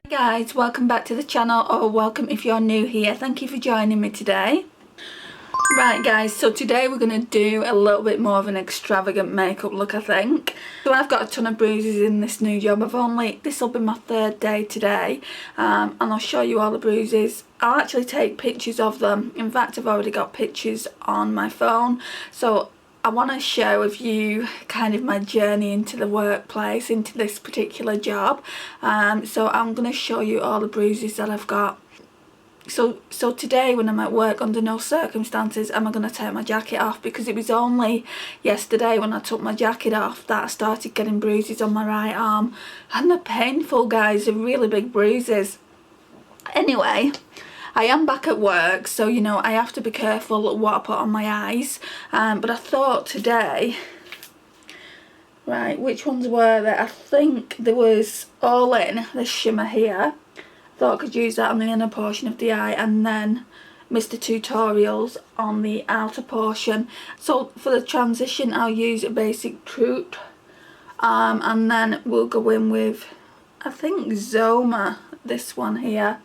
Hey guys, welcome back to the channel, or welcome if you're new here. Thank you for joining me today. Right guys, so today we're going to do a little bit more of an extravagant makeup look, I think. So I've got a ton of bruises in this new job. This will be my third day today, and I'll show you all the bruises. I'll actually take pictures of them. In fact, I've already got pictures on my phone, so I want to share with you kind of my journey into the workplace, into this particular job. So I'm going to show you all the bruises that I've got. So today when I'm at work, under no circumstances am I going to take my jacket off, because it was only yesterday when I took my jacket off that I started getting bruises on my right arm. And they're painful, guys, they're really big bruises. Anyway, I am back at work, so you know I have to be careful what I put on my eyes. But I thought today, right, which ones were there? I think there was All In, this shimmer here. Thought I could use that on the inner portion of the eye, and then Mr. Tutorials on the outer portion. So for the transition I'll use a Basic Truth, and then we'll go in with, I think, Zoeva, this one here.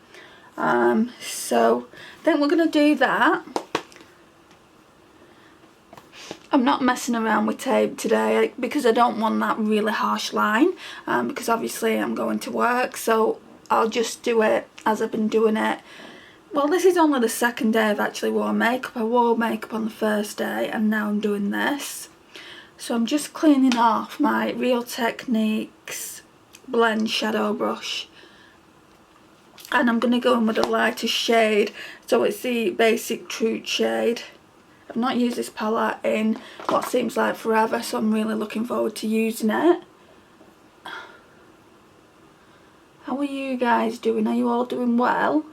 So I think we're going to do that. I'm not messing around with tape today because I don't want that really harsh line, because obviously I'm going to work, so I'll just do it as I've been doing it. Well, this is only the second day I've actually worn makeup. I wore makeup on the first day and now I'm doing this. So I'm just cleaning off my Real Techniques blend shadow brush, and I'm going to go in with a lighter shade. So it's the Basic Truth shade. I've not used this palette in what seems like forever, so I'm really looking forward to using it. How are you guys doing? Are you all doing well?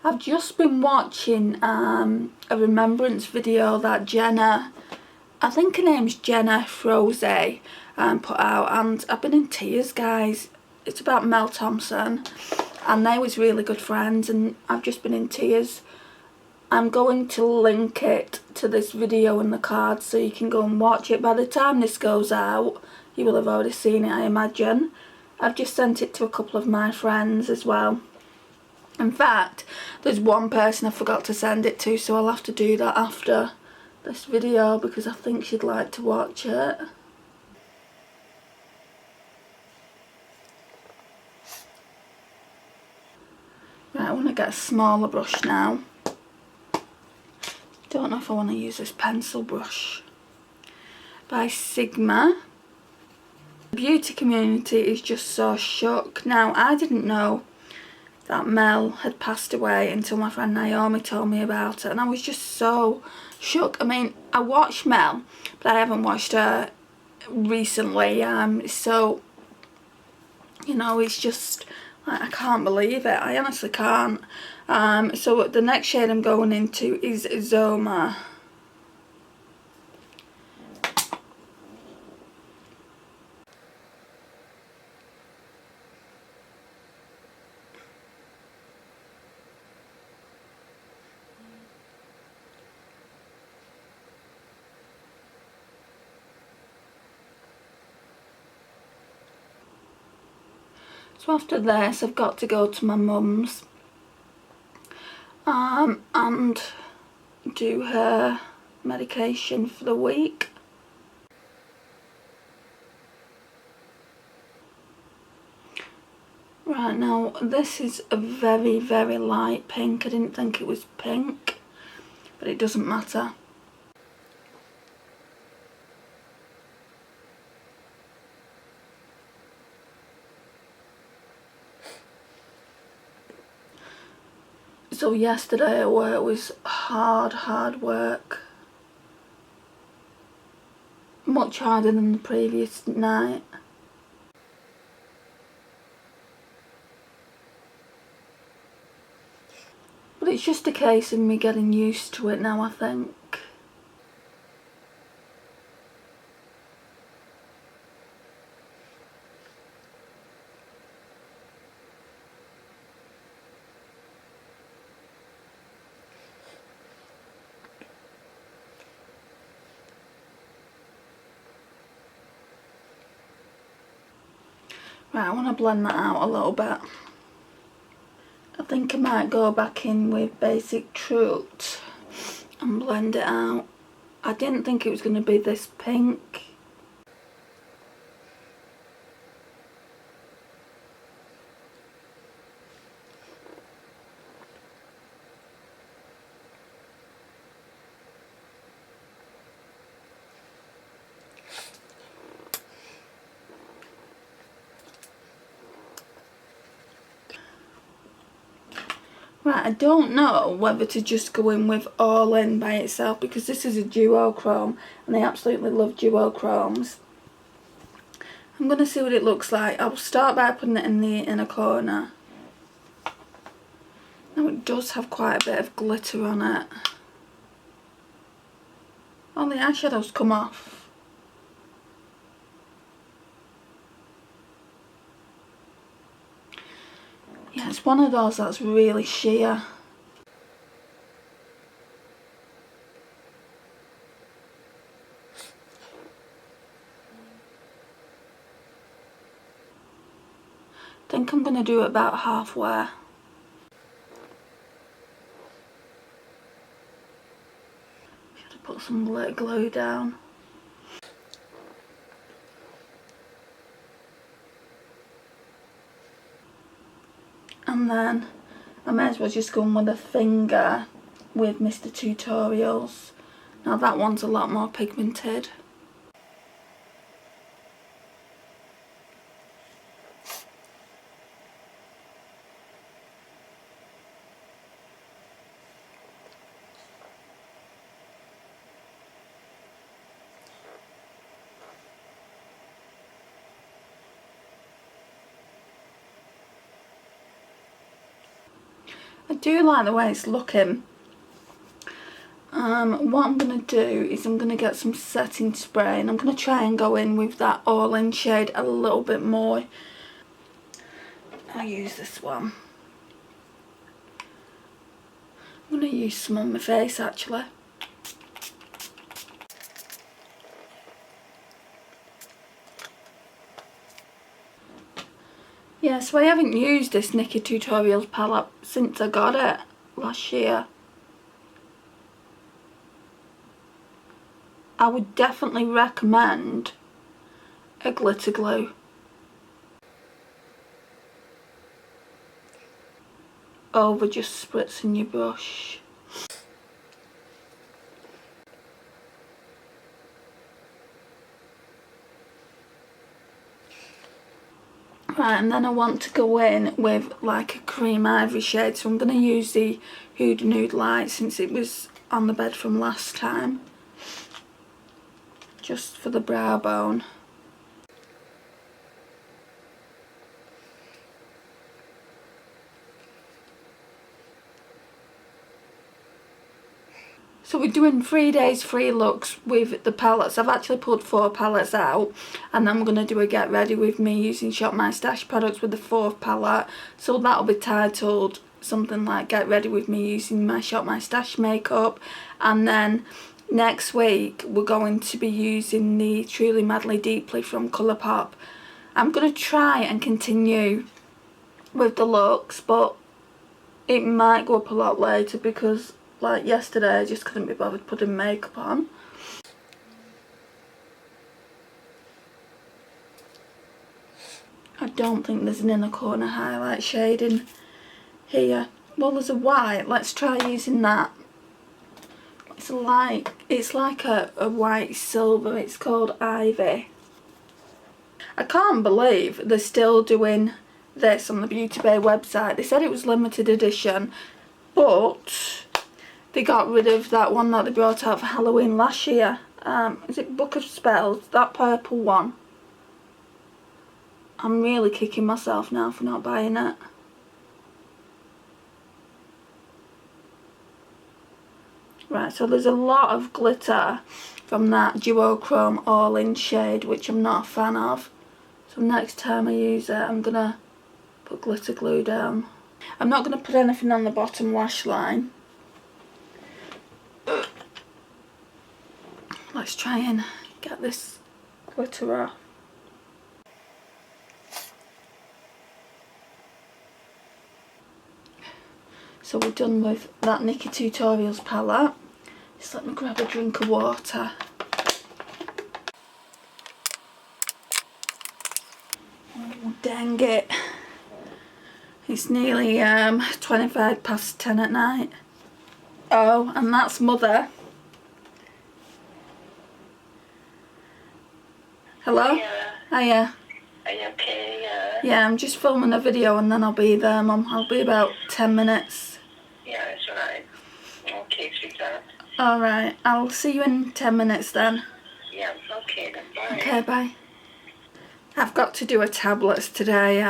I've just been watching a remembrance video that Jenna, I think her name's Jenna Froze, put out, and I've been in tears, guys. It's about Mel Thompson, and they was really good friends, and I've just been in tears. I'm going to link it to this video in the card so you can go and watch it. By the time this goes out, you will have already seen it, I imagine. I've just sent it to a couple of my friends as well. In fact, there's one person I forgot to send it to, so I'll have to do that after this video because I think she'd like to watch it. Right, I want to get a smaller brush now. Don't know if I want to use this pencil brush by Sigma. The beauty community is just so shook. Now, I didn't know that Mel had passed away until my friend Naomi told me about it, and I was just so shook. I mean, I watched Mel, but I haven't watched her recently, so, you know, it's just, I can't believe it. I honestly can't. So the next shade I'm going into is Zoeva. So after this I've got to go to my mum's and do her medication for the week. Right, now this is a very, very light pink. I didn't think it was pink, but it doesn't matter. So yesterday at work was hard work. Much harder than the previous night. But it's just a case of me getting used to it now, I think. Right, I want to blend that out a little bit. I think I might go back in with Basic Truth and blend it out. I didn't think it was going to be this pink. Right, I don't know whether to just go in with All In by itself, because this is a duochrome and I absolutely love duochromes. I'm going to see what it looks like. I'll start by putting it in the inner corner. Now it does have quite a bit of glitter on it. Oh, the eyeshadows come off. Yeah, it's one of those that's really sheer. I think I'm going to do it about halfway. Should have put some glitter glue down. And then I may as well just go in with a finger with Mr. Tutorials. Now that one's a lot more pigmented. I do like the way it's looking. What I'm going to do is I'm going to get some setting spray and I'm going to try and go in with that All In shade a little bit more. I'll use this one. I'm going to use some on my face actually. Yeah, so I haven't used this Nikki Tutorials palette since I got it last year. I would definitely recommend a glitter glue. Over just spritzing your brush. Right, and then I want to go in with like a cream ivory shade, so I'm going to use the Huda Nude Light since it was on the bed from last time. Just for the brow bone. So we're doing 3 days free looks with the palettes. I've actually pulled 4 palettes out, and I'm going to do a get ready with me using Shop My Stash products with the 4th palette. So that'll be titled something like get ready with me using my Shop My Stash makeup. And then next week we're going to be using the Truly Madly Deeply from Colourpop. I'm going to try and continue with the looks, but it might go up a lot later because like yesterday I just couldn't be bothered putting makeup on. I don't think there's an inner corner highlight shade in here. Well, there's a white. Let's try using that. It's like a white silver. It's called Ivy. I can't believe they're still doing this on the Beauty Bay website. They said it was limited edition, but they got rid of that one that they brought out for Halloween last year. Is it Book of Spells? That purple one. I'm really kicking myself now for not buying it. Right, so there's a lot of glitter from that duochrome All In shade, which I'm not a fan of. So next time I use it, I'm going to put glitter glue down. I'm not going to put anything on the bottom lash line. Let's try and get this glitter off. So we're done with that Nikki Tutorials palette. Just let me grab a drink of water. Oh, dang it. It's nearly 25 past 10 at night. Oh, and that's Mother. Hello? Hiya. Hiya. Are you okay? Yeah, I'm just filming a video and then I'll be there, Mum. I'll be about 10 minutes. Yeah, it's alright. Okay, sweetheart. Alright, I'll see you in 10 minutes then. Yeah, okay then. Bye. Okay, bye. I've got to do a tablets today,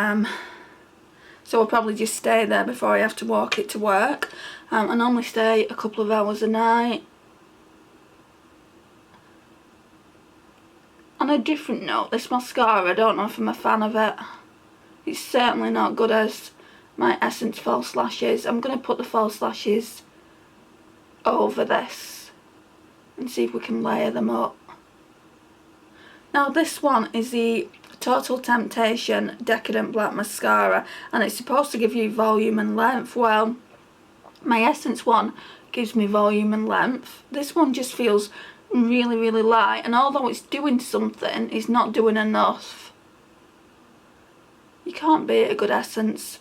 so I'll probably just stay there before I have to walk it to work. I normally stay a couple of hours a night. On a different note, this mascara, I don't know if I'm a fan of it. It's certainly not good as my Essence false lashes. I'm going to put the false lashes over this and see if we can layer them up. Now this one is the Total Temptation Decadent Black Mascara, and it's supposed to give you volume and length. Well, my Essence one gives me volume and length. This one just feels really, really light, and although it's doing something, it's not doing enough. You can't beat a good Essence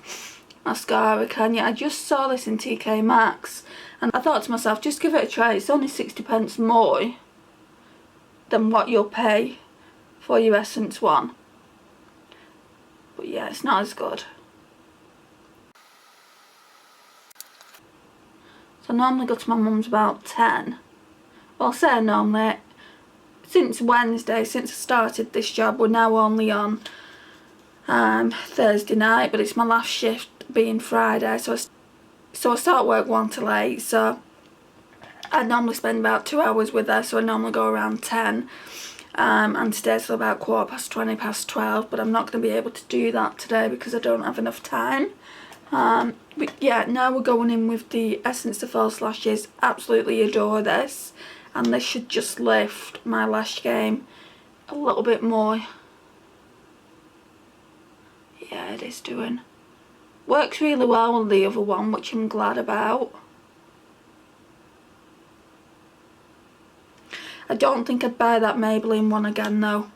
mascara, can you? I just saw this in TK Maxx and I thought to myself, just give it a try. It's only 60p more than what you'll pay for your Essence one. But yeah, it's not as good. So I normally go to my mum's about 10. Well, I say normally, since Wednesday, since I started this job, we're now only on Thursday night, but it's my last shift being Friday, so I start work 1 till 8, so I normally spend about 2 hours with her, so I normally go around 10 and stay till about 20 past 12, but I'm not going to be able to do that today because I don't have enough time. But yeah, now we're going in with the Essence of False Lashes. Absolutely adore this, and this should just lift my lash game a little bit more. Yeah, it is doing. Works really well with the other one, which I'm glad about. I don't think I'd buy that Maybelline one again though.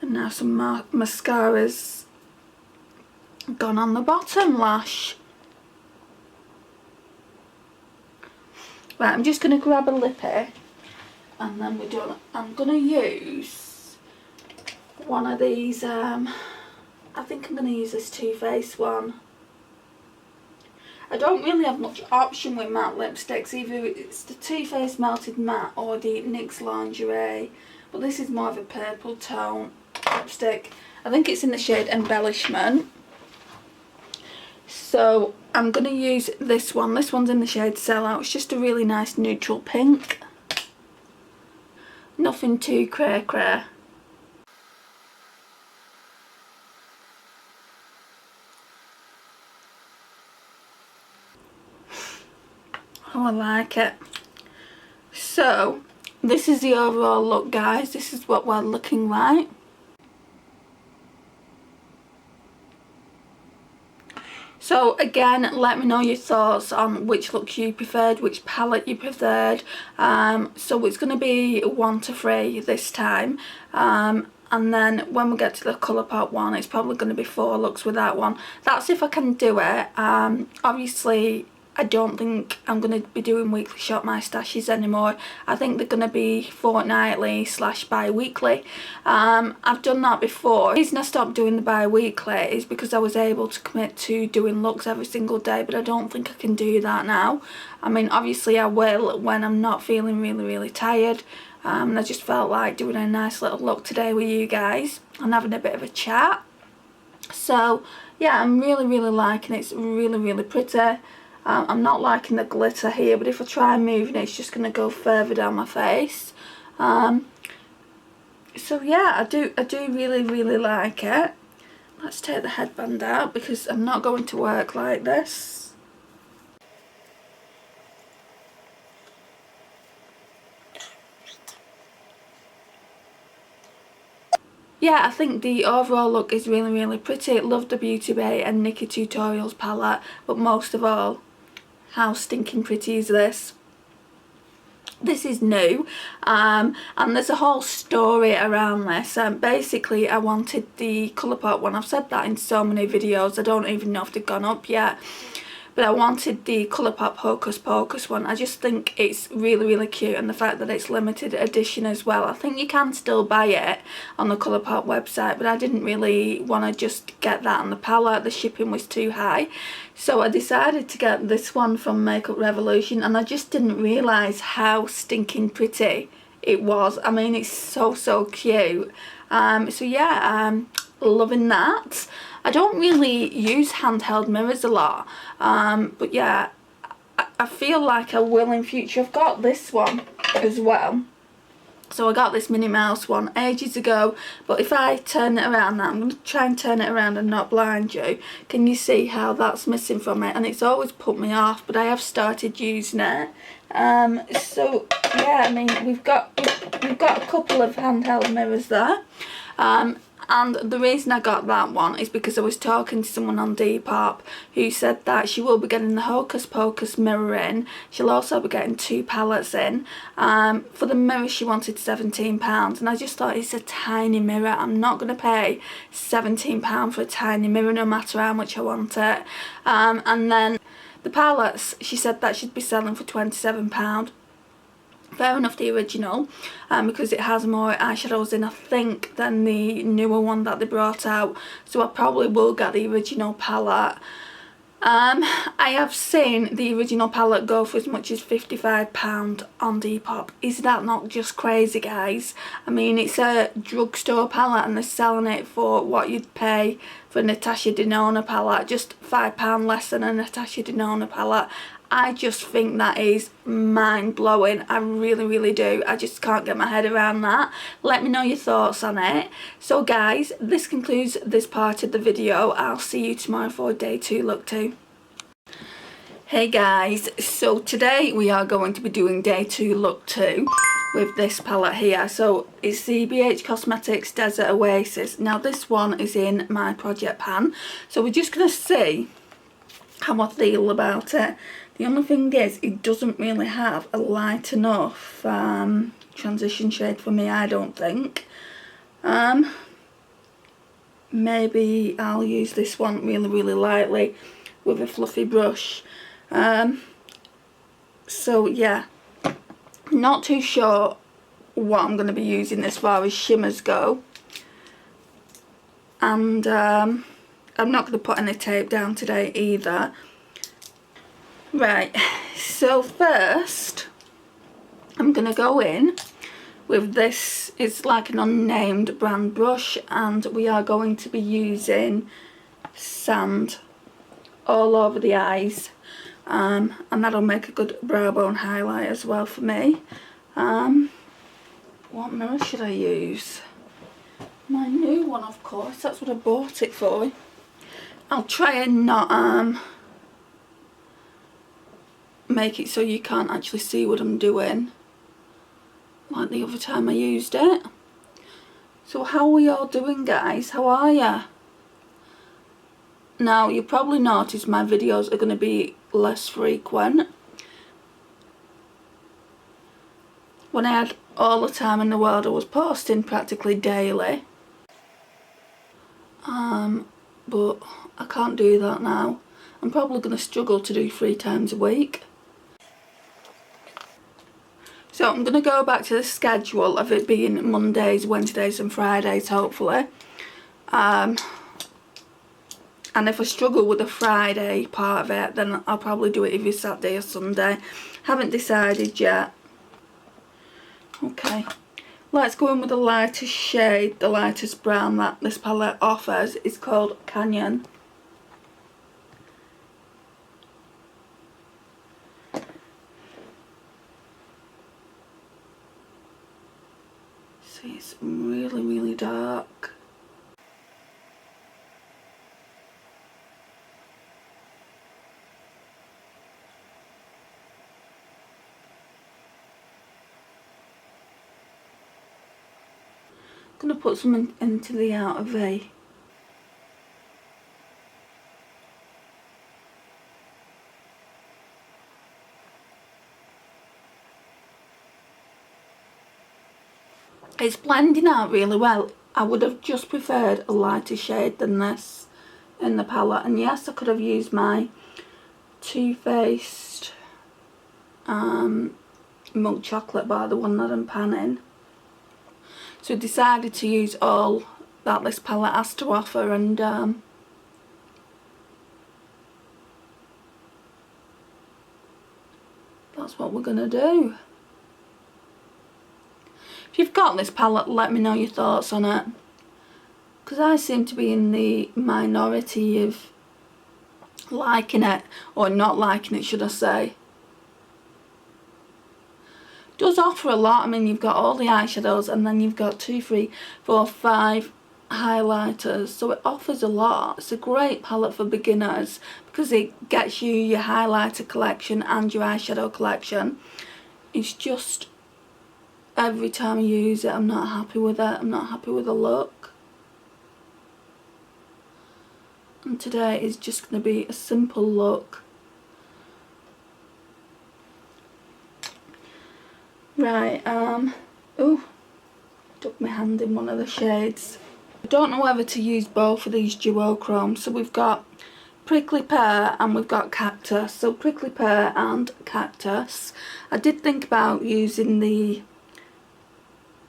And now some mascara's gone on the bottom lash. Right, I'm just going to grab a lippy and then we're done. I'm going to use one of these, I think I'm going to use this Too Faced one. I don't really have much option with matte lipsticks, either it's the Too Faced Melted Matte or the NYX Lingerie, but this is more of a purple tone lipstick. I think it's in the shade Embellishment. So I'm going to use this one. This one's in the shade Sellout. It's just a really nice neutral pink. Nothing too cray. Oh, I like it. So this is the overall look, guys. This is what we're looking like. So again, let me know your thoughts on which look you preferred, which palette you preferred. So it's going to be 1 to 3 this time. And then when we get to the Colourpop one, it's probably going to be 4 looks with that one. That's if I can do it. Obviously, I don't think I'm going to be doing weekly Shop My Stashes anymore. I think they're going to be fortnightly / bi-weekly. I've done that before. The reason I stopped doing the bi-weekly is because I was able to commit to doing looks every single day, but I don't think I can do that now. I mean, obviously I will when I'm not feeling really tired. And I just felt like doing a nice little look today with you guys and having a bit of a chat. So yeah, I'm really liking it. It's really pretty. I'm not liking the glitter here, but if I try moving it, it's just going to go further down my face. So yeah, I do really like it. Let's take the headband out because I'm not going to work like this. yeah, I think the overall look is really, really pretty. Love the Beauty Bay and Nikki Tutorials palette, but most of all, how stinking pretty is this? This is new, and there's a whole story around this. Basically, I wanted the Colourpop one. I've said that in so many videos, I don't even know if they've gone up yet. But I wanted the Colourpop Hocus Pocus one. I just think it's really, really cute, and the fact that it's limited edition as well. I think you can still buy it on the Colourpop website, but I didn't really want to just get that on the palette. The shipping was too high. So I decided to get this one from Makeup Revolution, and I just didn't realise how stinking pretty it was. I mean, it's so, so cute. So yeah, loving that. I don't really use handheld mirrors a lot, but yeah, I feel like I will in future. I've got this one as well. So I got this Minnie Mouse one ages ago, but if I turn it around now, I'm going to try and turn it around and not blind you. Can you see how that's missing from it? And it's always put me off, but I have started using it. So yeah, I mean, we've got a couple of handheld mirrors there. And the reason I got that one is because I was talking to someone on Depop who said that she will be getting the Hocus Pocus mirror in. She'll also be getting 2 palettes in. For the mirror she wanted £17, and I just thought, it's a tiny mirror. I'm not going to pay £17 for a tiny mirror no matter how much I want it. And then the palettes, she said that she'd be selling for £27. Fair enough, the original, because it has more eyeshadows in, I think, than the newer one that they brought out, so I probably will get the original palette. I have seen the original palette go for as much as £55 on Depop. Is that not just crazy, guys? I mean, it's a drugstore palette and they're selling it for what you'd pay for a Natasha Denona palette, just £5 less than a Natasha Denona palette. I just think that is mind-blowing. I really, really do. I just can't get my head around that. Let me know your thoughts on it. So guys, this concludes this part of the video. I'll see you tomorrow for day 2 look 2. Hey guys, so today we are going to be doing day 2 look 2 with this palette here. So it's the BH Cosmetics Desert Oasis. Now this one is in my project pan, so we're just going to see how I feel about it. The only thing is, it doesn't really have a light enough transition shade for me, I don't think. Maybe I'll use this one really, really lightly with a fluffy brush. So yeah, not too sure what I'm going to be using as far as shimmers go. And I'm not going to put any tape down today either. Right, so first I'm going to go in with this. It's like an unnamed brand brush, and we are going to be using sand all over the eyes, and that'll make a good brow bone highlight as well for me. What mirror should I use? My new one, of course, that's what I bought it for. I'll try and not make it so you can't actually see what I'm doing, like the other time I used it. So how are we all doing, guys? How are ya? Now, you probably noticed my videos are going to be less frequent. When I had all the time in the world, I was posting practically daily. But I can't do that now. I'm probably going to struggle to do 3 times a week. So I'm going to go back to the schedule of it being Mondays, Wednesdays and Fridays, hopefully. And if I struggle with the Friday part of it, then I'll probably do it either Saturday or Sunday. Haven't decided yet. Okay, let's go in with the lightest shade, the lightest brown that this palette offers. It's called Canyon. See, it's really, really dark. Gonna put some into the outer V. It's blending out really well. I would have just preferred a lighter shade than this in the palette, and yes, I could have used my Too Faced milk chocolate bar, the one that I'm panning. So I decided to use all that this palette has to offer, and that's what we're gonna do. If you've got this palette, let me know your thoughts on it, because I seem to be in the minority of liking it, or not liking it should I say. It does offer a lot. I mean, you've got all the eyeshadows, and then you've got 2, 3, 4, 5 highlighters, so it offers a lot. It's a great palette for beginners because it gets you your highlighter collection and your eyeshadow collection. It's just, every time I use it, I'm not happy with it. I'm not happy with the look. And today is just going to be a simple look. Right, oh, stuck my hand in one of the shades. I don't know whether to use both of these duochromes. So we've got Prickly Pear and we've got Cactus. So Prickly Pear and Cactus. I did think about using the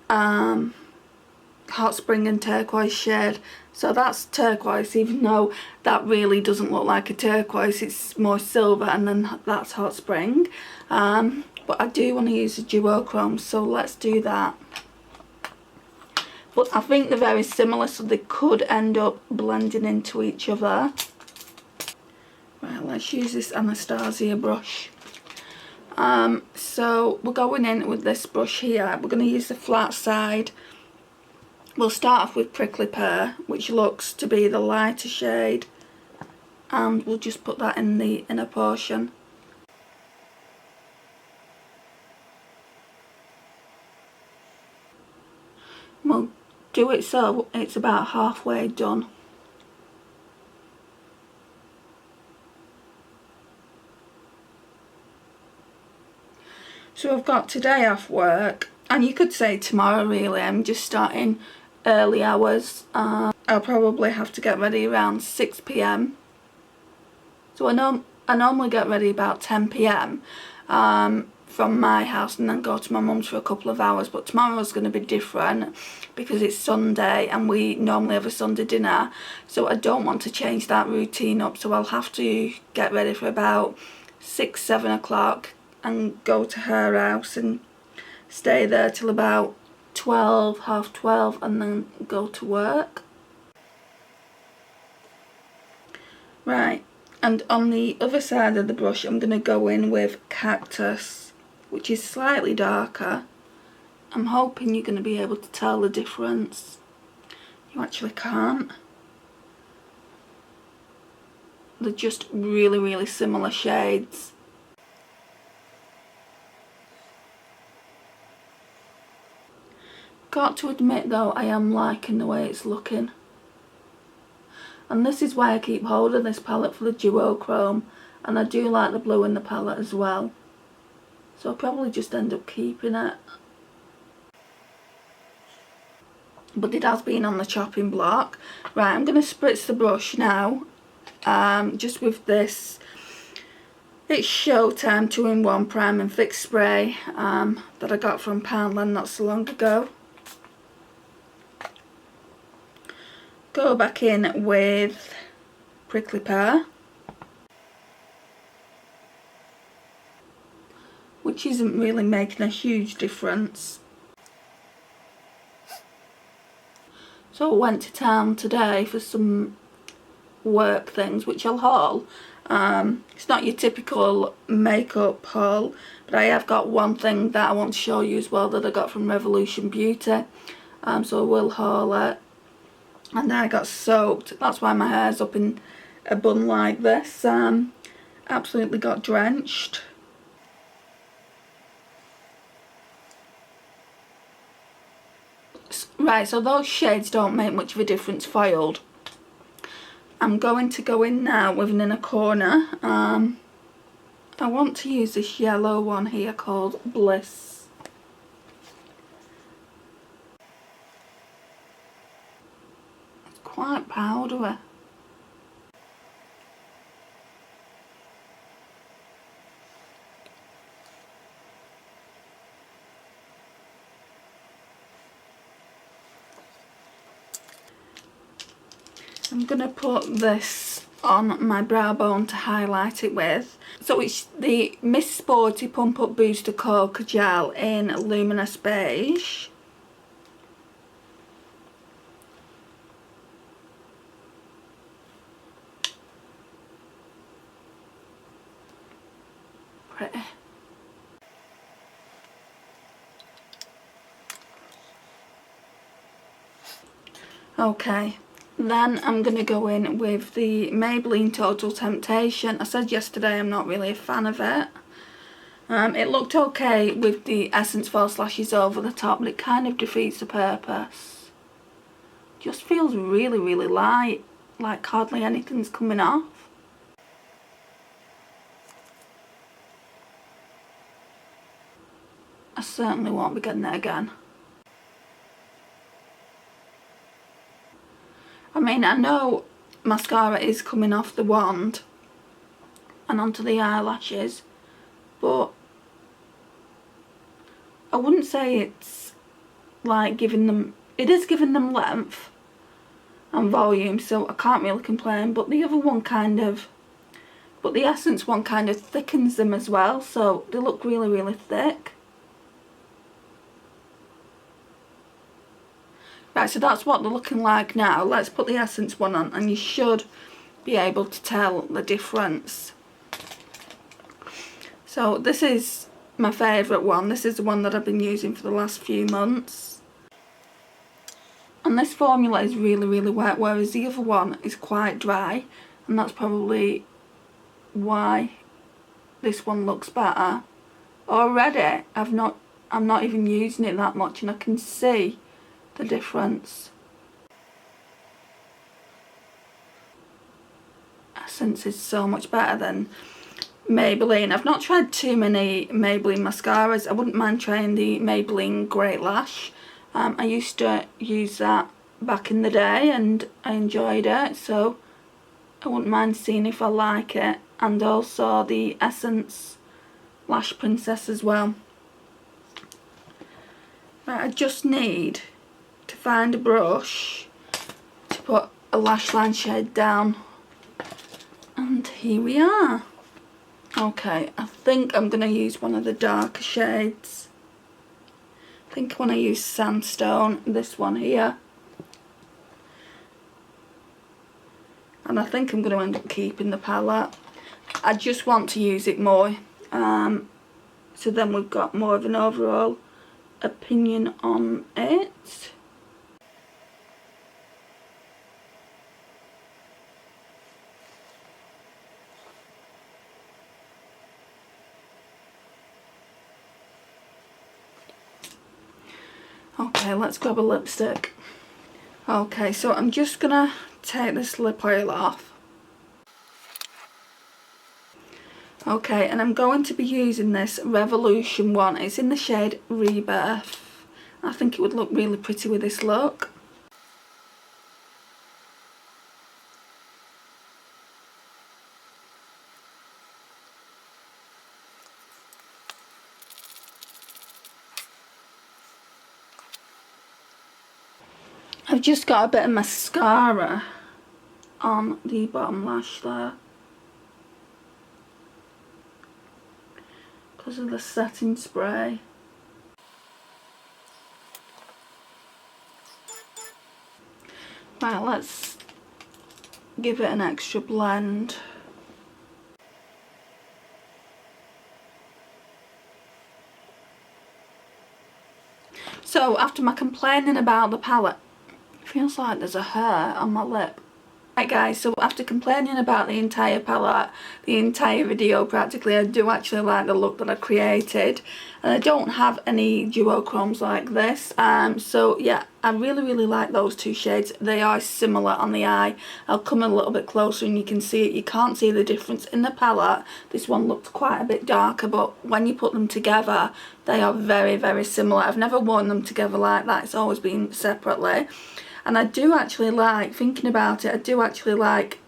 Hot Spring and Turquoise shade. So that's turquoise, even though that really doesn't look like a turquoise, it's more silver, and then that's Hot Spring. But I do want to use a duochrome, so let's do that. But I think they're very similar, so they could end up blending into each other. Right, let's use this Anastasia brush. So we're going in with this brush here. We're going to use the flat side. We'll start off with Prickly Pear, which looks to be the lighter shade, and we'll just put that in the inner portion. We'll do it so it's about halfway done. So I've got today off work, and you could say tomorrow really. I'm just starting early hours. I'll probably have to get ready around 6 p.m. So I normally get ready about 10 p.m. From my house, and then go to my mum's for a couple of hours. But tomorrow's going to be different because it's Sunday and we normally have a Sunday dinner, so I don't want to change that routine up. So I'll have to get ready for about 6, 7 o'clock and go to her house and stay there till about 12, half 12, and then go to work. Right, and on the other side of the brush I'm going to go in with Cactus, which is slightly darker. I'm hoping you're going to be able to tell the difference. You actually can't. They're just really, really similar shades. Got to admit though, I am liking the way it's looking. And this is why I keep hold of this palette for the duochrome, and I do like the blue in the palette as well. So I'll probably just end up keeping it. But it has been on the chopping block. Right, I'm going to spritz the brush now. Just with this. It's Showtime 2-in-1 Prime and Fix Spray that I got from Poundland not so long ago. Go back in with Prickly Pear, which isn't really making a huge difference. So I went to town today for some work things, which I'll haul. It's not your typical makeup haul, but I have got one thing that I want to show you as well that I got from Revolution Beauty. So I will haul it. And I got soaked. That's why my hair's up in a bun like this. Absolutely got drenched. Right, so those shades don't make much of a difference foiled. I'm going to go in now with an inner corner. I want to use this yellow one here called Bliss. It's quite powdery. I'm going to put this on my brow bone to highlight it with. So it's the Miss Sporty Pump Up Booster Cocoa Gel in Luminous Beige. Pretty. Okay. Then I'm going to go in with the Maybelline Total Temptation. I said yesterday I'm not really a fan of it. It looked okay with the Essence False Lashes over the top, but it kind of defeats the purpose. Just feels really, really light, like hardly anything's coming off. I certainly won't be getting it again. I mean, I know mascara is coming off the wand and onto the eyelashes, but I wouldn't say it's like giving them, it is giving them length and volume, so I can't really complain, but the other one kind of, but the Essence one kind of thickens them as well, so they look really, really thick. Right, so that's what they're looking like now. Let's put the Essence one on and you should be able to tell the difference. So this is my favourite one. This is the one that I've been using for the last few months. And this formula is really, really wet, whereas the other one is quite dry. And that's probably why this one looks better. Already, I'm not even using it that much and I can see the difference. Essence is so much better than Maybelline. I've not tried too many Maybelline mascaras. I wouldn't mind trying the Maybelline Great Lash. I used to use that back in the day and I enjoyed it, so I wouldn't mind seeing if I like it. And also the Essence Lash Princess as well. Right, I just need to find a brush to put a lash line shade down, and here we are. Okay, I think I'm going to use one of the darker shades. I think when I use Sandstone, this one here, and I think I'm going to end up keeping the palette. I just want to use it more, so then we've got more of an overall opinion on it. Okay, let's grab a lipstick. Okay, so I'm just gonna take this lip oil off. Okay, and I'm going to be using this Revolution one. It's in the shade Rebirth. I think it would look really pretty with this look. I've just got a bit of mascara on the bottom lash there because of the setting spray. Right, let's give it an extra blend. So after my complaining about the palette, it feels like there's a hair on my lip. Right guys, so after complaining about the entire palette, the entire video practically, I do actually like the look that I created. And I don't have any duochromes like this. So yeah, I really like those two shades. They are similar on the eye. I'll come a little bit closer and you can see it. You can't see the difference in the palette. This one looks quite a bit darker, but when you put them together, they are very similar. I've never worn them together like that. It's always been separately. And I do actually like, thinking about it, I do actually like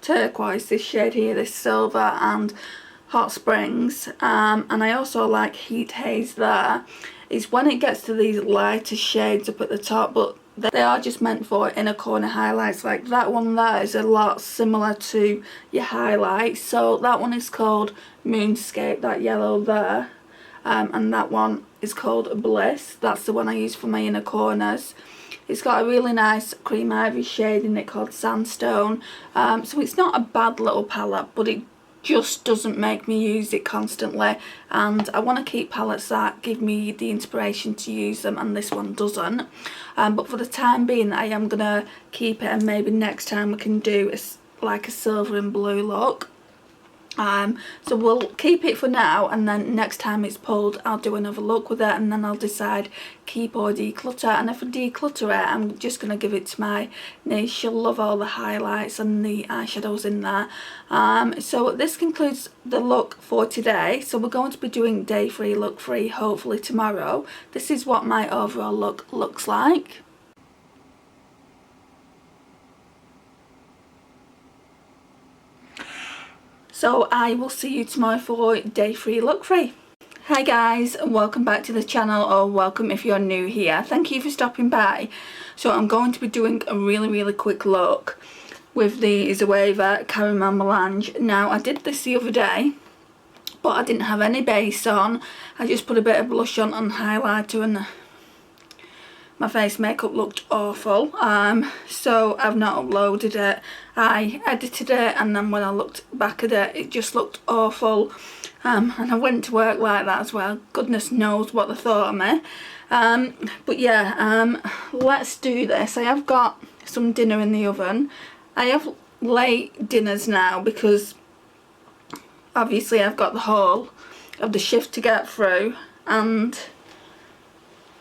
turquoise, this shade here, this silver, and hot springs. And I also like heat haze there. It's when it gets to these lighter shades up at the top, but they are just meant for inner corner highlights. Like that one there is a lot similar to your highlights. So that one is called Moonscape, that yellow there. And that one is called Bliss. That's the one I use for my inner corners. It's got a really nice cream ivory shade in it called Sandstone. So it's not a bad little palette, but it just doesn't make me use it constantly. And I want to keep palettes that give me the inspiration to use them, and this one doesn't. But for the time being, I am going to keep it, and maybe next time we can do like a silver and blue look. So we'll keep it for now, and then next time it's pulled I'll do another look with it, and then I'll decide keep or declutter. And if I declutter it, I'm just going to give it to my niece. She'll love all the highlights and the eyeshadows in there. So this concludes the look for today. So we're going to be doing day 3, look 3, hopefully tomorrow. This is what my overall look looks like. So I will see you tomorrow for day 3, look 3. Hi guys, and welcome back to the channel, or welcome if you're new here. Thank you for stopping by. So I'm going to be doing a really quick look with the Zoeva Caramel Melange. Now I did this the other day, but I didn't have any base on. I just put a bit of blush on and highlighter, and my face makeup looked awful. So I've not uploaded it. I edited it, and then when I looked back at it, it just looked awful. And I went to work like that as well. Goodness knows what they thought of me. But yeah, let's do this. I have got some dinner in the oven. I have late dinners now because obviously I've got the whole of the shift to get through, and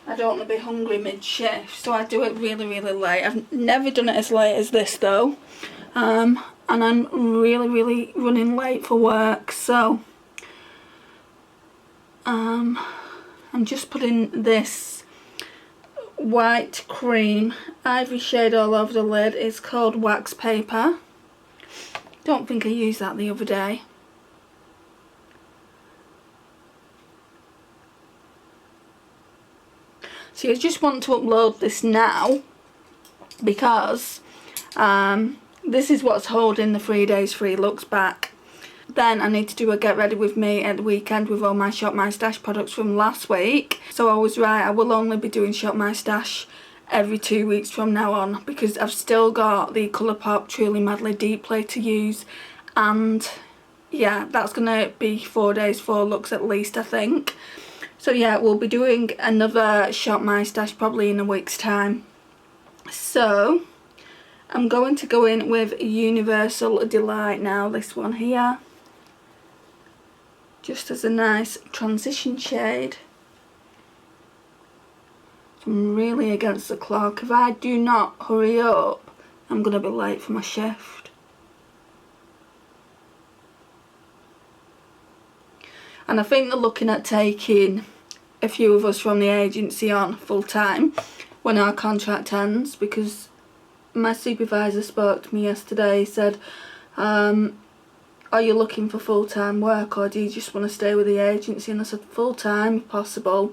I don't want to be hungry mid-shift, so I do it really late. I've never done it as late as this though. And I'm really running late for work, so I'm just putting this white cream ivory shade all over the lid. It's called Wax Paper. Don't think I used that the other day. So I just want to upload this now because this is what's holding the 3 days 3 looks back. Then I need to do a get ready with me at the weekend with all my Shop My Stash products from last week. So I was right, I will only be doing Shop My Stash every 2 weeks from now on, because I've still got the Colourpop Truly Madly Deep Play to use. And yeah, that's going to be 4 days 4 looks at least, I think. So yeah, we'll be doing another Shop My Stash probably in a week's time. So I'm going to go in with Universal Delight now, this one here. Just as a nice transition shade. I'm really against the clock. If I do not hurry up, I'm going to be late for my shift. And I think they're looking at taking a few of us from the agency on full time when our contract ends, because my supervisor spoke to me yesterday. He said, are you looking for full-time work, or do you just want to stay with the agency? And I said full-time if possible.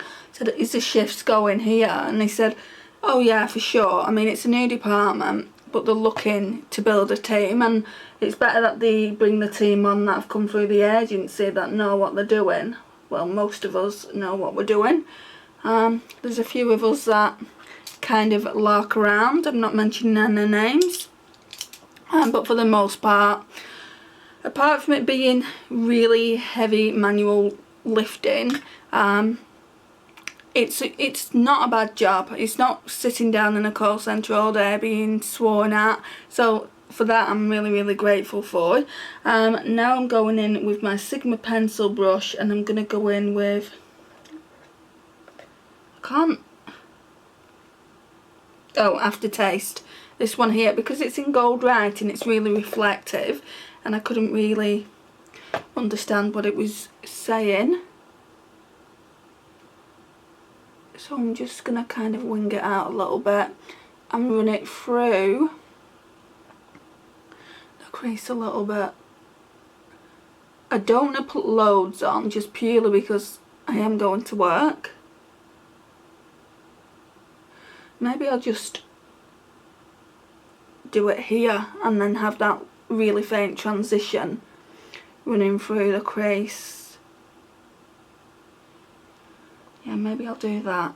I said, is the shifts going here? And he said, oh yeah, for sure. I mean, it's a new department, but they're looking to build a team, and it's better that they bring the team on that have come through the agency, that know what they're doing. Well, most of us know what we're doing. There's a few of us that kind of lark around. I'm not mentioning any names. But for the most part, apart from it being really heavy manual lifting, it's not a bad job. It's not sitting down in a call centre all day being sworn at. So for that I'm really grateful for. Now I'm going in with my Sigma pencil brush, and I'm going to go in with, Aftertaste. This one here, because it's in gold writing, it's really reflective, and I couldn't really understand what it was saying. So I'm just going to kind of wing it out a little bit and run it through the crease a little bit. I don't want to put loads on, just purely because I am going to work. Maybe I'll just do it here and then have that really faint transition running through the crease. Yeah, maybe I'll do that.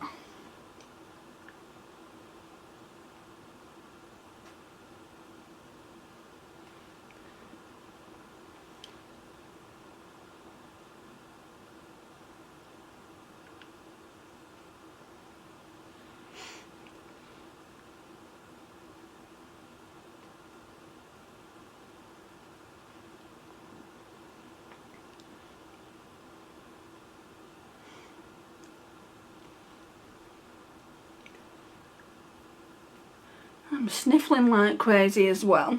I'm sniffling like crazy as well.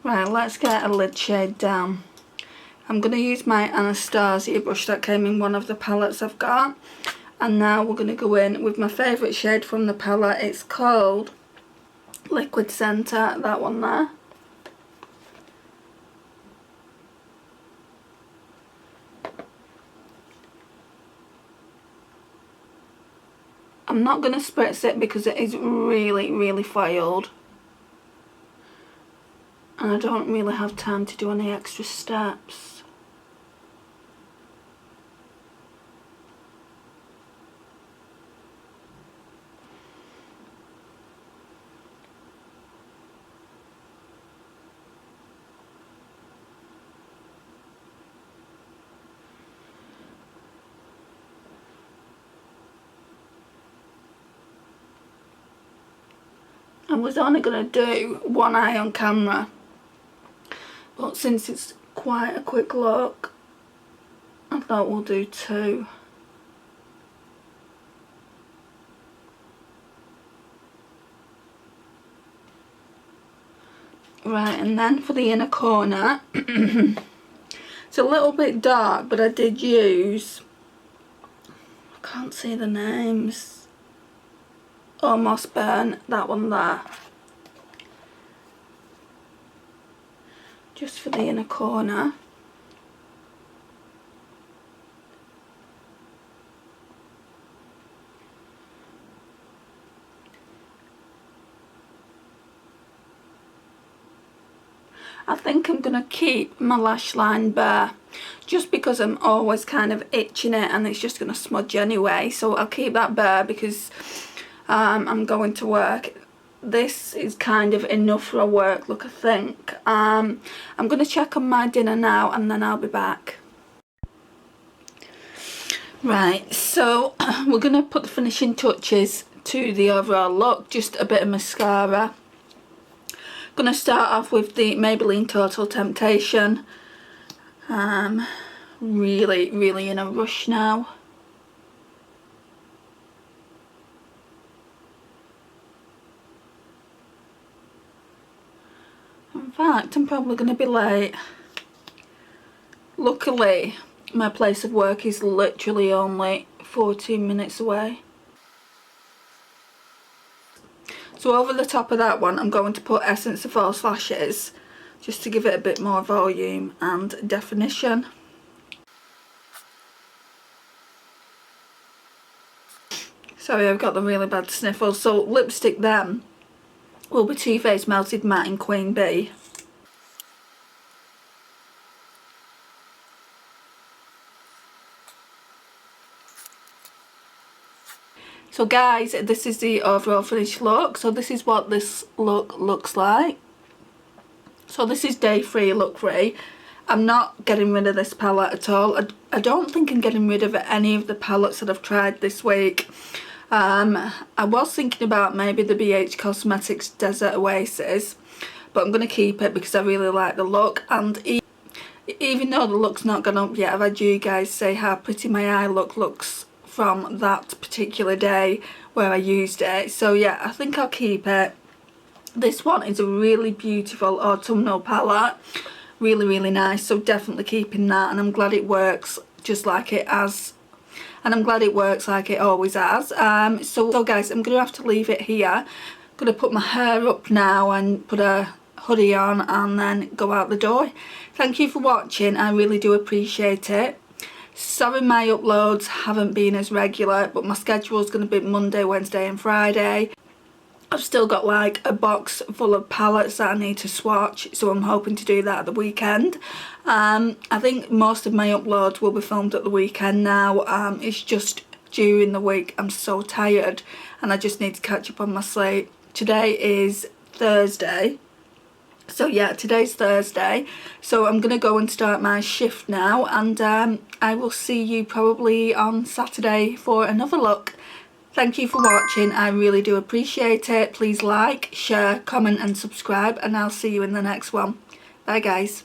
Right, let's get a lid shade down. I'm going to use my Anastasia brush that came in one of the palettes I've got. And now we're going to go in with my favourite shade from the palette. It's called Liquid Centre, that one there. I'm not going to spritz it because it is really foiled. And I don't really have time to do any extra steps. I was only going to do one eye on camera, but since it's quite a quick look, I thought we'll do two. Right, and then for the inner corner, it's a little bit dark, but I did use, I can't see the names, Almost Burn, that one there. Just for the inner corner. I think I'm going to keep my lash line bare, just because I'm always kind of itching it and it's just going to smudge anyway. So I'll keep that bare because I'm going to work. This is kind of enough for a work look, I think. I'm going to check on my dinner now and then I'll be back. Right, so we're going to put the finishing touches to the overall look. Just a bit of mascara. Going to start off with the Maybelline Total Temptation. Really in a rush now. In fact, I'm probably going to be late. Luckily, my place of work is literally only 14 minutes away. So over the top of that one, I'm going to put Essence of False Lashes, just to give it a bit more volume and definition. Sorry, I've got the really bad sniffles. So lipstick then will be Too Faced Melted Matte in Queen Bee. So guys, this is the overall finished look. So this is what this look looks like. So this is day 3, look 3. I'm not getting rid of this palette at all. I don't think I'm getting rid of any of the palettes that I've tried this week. I was thinking about maybe the BH Cosmetics Desert Oasis, but I'm going to keep it because I really like the look. And even though the look's not gone up yet, I've had you guys say how pretty my eye look looks from that particular day where I used it. So yeah, I think I'll keep it. This one is a really beautiful autumnal palette. Really nice, so definitely keeping that, and I'm glad it works just like it has, and I'm glad it works like it always has. So guys, I'm gonna have to leave it here. I'm gonna put my hair up now and put a hoodie on and then go out the door. Thank you for watching, I really do appreciate it. Sorry my uploads haven't been as regular, but my schedule is going to be Monday, Wednesday and Friday. I've still got like a box full of palettes that I need to swatch, so I'm hoping to do that at the weekend. I think most of my uploads will be filmed at the weekend now. It's just during the week I'm so tired and I just need to catch up on my sleep. Today is Thursday. So yeah, today's Thursday. So I'm going to go and start my shift now, and I will see you probably on Saturday for another look. Thank you for watching, I really do appreciate it. Please like, share, comment and subscribe, and I'll see you in the next one. Bye guys.